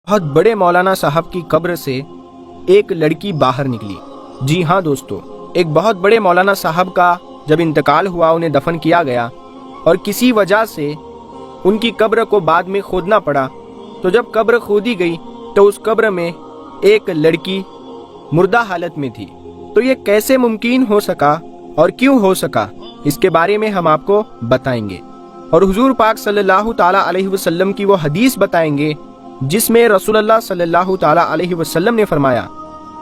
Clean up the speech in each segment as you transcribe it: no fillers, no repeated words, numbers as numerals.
बहुत बड़े मौलाना साहब की कब्र से एक लड़की बाहर निकली। जी हाँ दोस्तों, एक बहुत बड़े मौलाना साहब का जब इंतकाल हुआ, उन्हें दफन किया गया और किसी वजह से उनकी कब्र को बाद में खोदना पड़ा। तो जब कब्र खोदी गई तो उस कब्र में एक लड़की मुर्दा हालत में थी। तो ये कैसे मुमकिन हो सका और क्यों हो सका, इसके बारे में हम आपको बताएंगे और हुजूर पाक सल्लल्लाहु ताला अलैहि वसल्लम की वो हदीस बताएंगे जिसमें रसूलुल्लाह सल्लल्लाहु ताला अलैहि वसल्लम ने फरमाया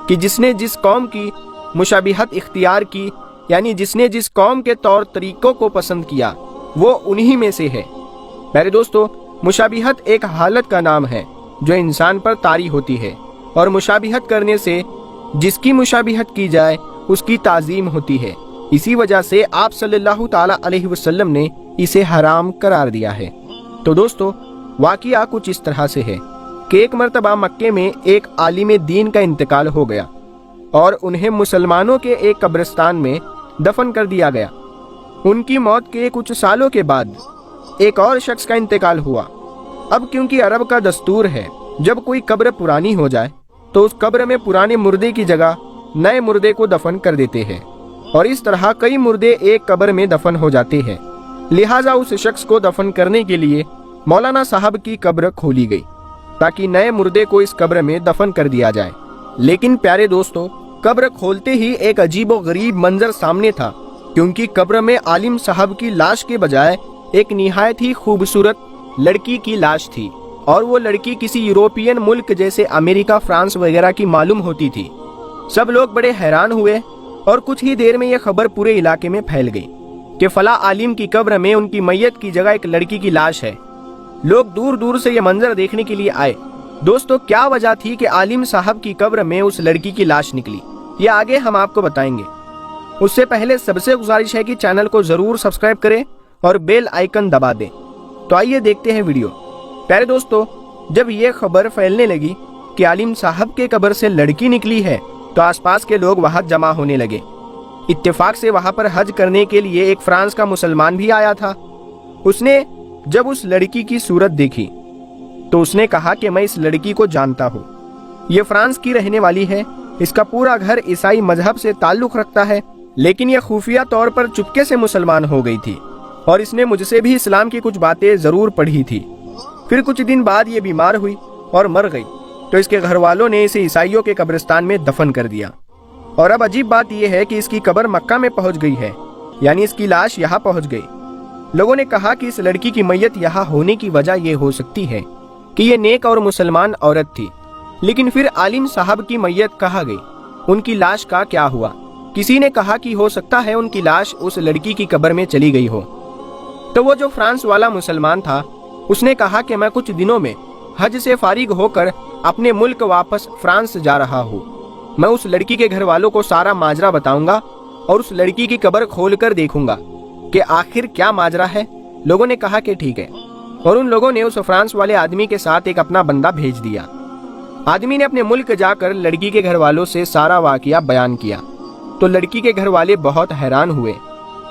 कि जिसने जिस कौम की मुशाबिहत इख्तियार की, यानी जिसने जिस कौम के तौर तरीकों को पसंद किया, वो उन्हीं में से है। प्यारे दोस्तों, मुशाबिहत एक हालत का नाम है जो इंसान पर तारी होती है और मुशाबिहत करने से जिसकी मुशाबिहत की जाए उसकी ताज़ीम होती है। इसी वजह से आप सल्लल्लाहु ताला अलैहि वसल्लम ने इसे हराम करार दिया है। तो दोस्तों, वाक़िया कुछ इस तरह से है कि एक मर्तबा मक्के में एक आलिम दीन का इंतकाल हो गया और उन्हें मुसलमानों के एक कब्रिस्तान में दफन कर दिया गया। उनकी मौत के कुछ सालों के बाद एक और शख्स का इंतकाल हुआ। अब क्योंकि अरब का दस्तूर है, जब कोई कब्र पुरानी हो जाए तो उस कब्र में पुराने मुर्दे की जगह नए मुर्दे को दफन कर देते हैं और इस तरह कई मुर्दे एक कब्र में दफन हो जाते हैं। लिहाजा उस शख्स को दफन करने के लिए मौलाना साहब की कब्र खोली गई ताकि नए मुर्दे को इस कब्र में दफन कर दिया जाए। लेकिन प्यारे दोस्तों, कब्र खोलते ही एक अजीब व गरीब मंजर सामने था, क्योंकि कब्र में आलिम साहब की लाश के बजाय एक निहायत ही खूबसूरत लड़की की लाश थी और वो लड़की किसी यूरोपियन मुल्क जैसे अमेरिका, फ्रांस वगैरह की मालूम होती थी। सब लोग बड़े हैरान हुए और कुछ ही देर में यह खबर पूरे इलाके में फैल गई कि फला आलिम की कब्र में उनकी मैयत की जगह एक लड़की की लाश है। लोग दूर दूर से यह मंजर देखने के लिए आए। दोस्तों, क्या वजह थी कि आलिम साहब की कब्र में उस लड़की की लाश निकली, ये आगे हम आपको बताएंगे। उससे पहले सबसे गुजारिश है कि चैनल को जरूर सब्सक्राइब करें और बेल आइकन दबा दें। तो आइए देखते हैं वीडियो। प्यारे दोस्तों, जब ये खबर फैलने लगी कि आलिम साहब के कब्र से लड़की निकली है तो आसपास के लोग वहां जमा होने लगे। इत्तेफाक से वहां पर हज करने के लिए एक फ्रांस का मुसलमान भी आया था। उसने जब उस लड़की की सूरत देखी तो उसने कहा कि मैं इस लड़की को जानता हूँ, ये फ्रांस की रहने वाली है, इसका पूरा घर ईसाई मजहब से ताल्लुक रखता है, लेकिन यह खुफिया तौर पर चुपके से मुसलमान हो गई थी और इसने मुझसे भी इस्लाम की कुछ बातें जरूर पढ़ी थी। फिर कुछ दिन बाद ये बीमार हुई और मर गई, तो इसके घर वालों ने इसे ईसाइयों के कब्रिस्तान में दफन कर दिया। और अब अजीब बात यह है कि इसकी कब्र मक्का में पहुंच गई है, यानी इसकी लाश यहाँ पहुंच गई। लोगों ने कहा कि इस लड़की की मैयत यहाँ होने की वजह यह हो सकती है कि ये नेक और मुसलमान औरत थी। लेकिन फिर आलिम साहब की मैयत कहाँ गई, उनकी लाश का क्या हुआ? किसी ने कहा कि हो सकता है उनकी लाश उस लड़की की कब्र में चली गई हो। तो वो जो फ्रांस वाला मुसलमान था, उसने कहा कि मैं कुछ दिनों में हज से फारिग होकर अपने मुल्क वापस फ्रांस जा रहा हूँ। मैं उस लड़की के घर वालों को सारा माजरा बताऊंगा और उस लड़की की कब्र खोल कर देखूंगा कि आखिर क्या माजरा है। लोगों ने कहा कि ठीक है, और उन लोगों ने उस फ्रांस वाले आदमी के साथ एक अपना बंदा भेज दिया। आदमी ने अपने मुल्क जाकर लड़की के घर वालों से सारा वाकया बयान किया। तो लड़की के घर वाले बहुत हैरान हुए।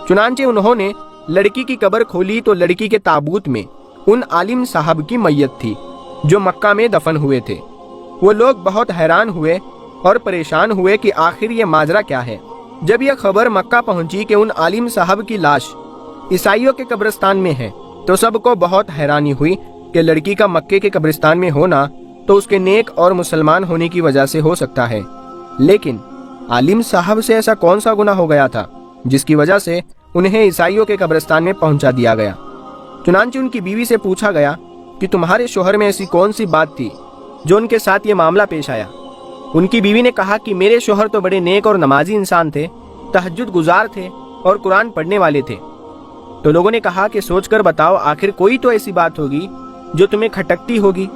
चुनांचे उन्होंने लड़की की कब्र खोली तो लड़की के ताबूत में उन आलिम साहब की मैयत थी जो मक्का में दफन हुए थे। वो लोग बहुत हैरान हुए और परेशान हुए कि आखिर ये माजरा क्या है। जब यह खबर मक्का पहुंची कि उन आलिम साहब की लाश ईसाइयों के कब्रिस्तान में है, तो सबको बहुत हैरानी हुई कि लड़की का मक्के के कब्रिस्तान में होना तो उसके नेक और मुसलमान होने की वजह से हो सकता है। लेकिन आलिम साहब से ऐसा कौन सा गुनाह हो गया था जिसकी वजह से उन्हें ईसाइयों के कब्रिस्तान में पहुंचा दिया गया? चुनांचे उनकी बीवी से पूछा गया कि तुम्हारे शोहर में ऐसी कौन सी बात थी जो उनके साथ ये मामला पेश आया? उनकी बीवी ने कहा कि मेरे शोहर तो बड़े नेक और नमाजी इंसान थे, तहज्जुद गुजार थे और कुरान पढ़ने वाले थे। तो लोगों ने कहा कि सोचकर बताओ, आखिर कोई तो ऐसी बात होगी जो तुम्हें खटकती होगी।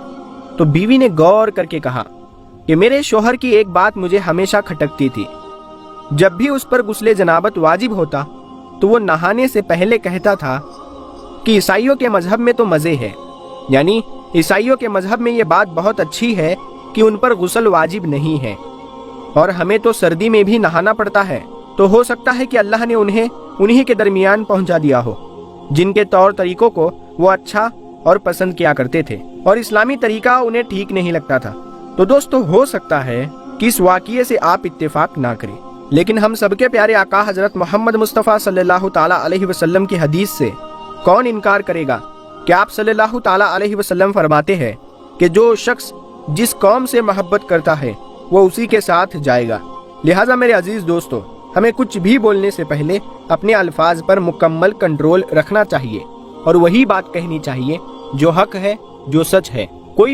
तो बीवी ने गौर करके कहा कि मेरे शोहर की एक बात मुझे हमेशा खटकती थी। जब भी उस पर गुस्ले जनाबत वाजिब होता तो वो नहाने से पहले कहता था कि ईसाइयों के मजहब में तो मजे है, यानी ईसाइयों के मजहब में ये बात बहुत अच्छी है कि उन पर गुस्ल वाजिब नहीं है और हमें तो सर्दी में भी नहाना पड़ता है। तो हो सकता है कि अल्लाह ने उन्हें उन्हीं के दरमियान पहुंचा दिया हो जिनके तौर तरीकों को वो अच्छा اور پسند کیا کرتے تھے اور اسلامی طریقہ انہیں ٹھیک نہیں لگتا تھا۔ تو دوستو ہو سکتا ہے کہ اس واقعے سے آپ اتفاق نہ کریں، لیکن ہم سب کے پیارے آقا حضرت محمد مصطفیٰ صلی اللہ تعالیٰ علیہ وسلم کی حدیث سے کون انکار کرے گا کہ آپ صلی اللہ تعالیٰ علیہ وسلم فرماتے ہیں کہ جو شخص جس قوم سے محبت کرتا ہے وہ اسی کے ساتھ جائے گا۔ لہٰذا میرے عزیز دوستو، ہمیں کچھ بھی بولنے سے پہلے اپنے الفاظ پر مکمل کنٹرول رکھنا چاہیے اور وہی بات کہنی چاہیے جو حق ہے، جو سچ ہے۔ کوئی بھی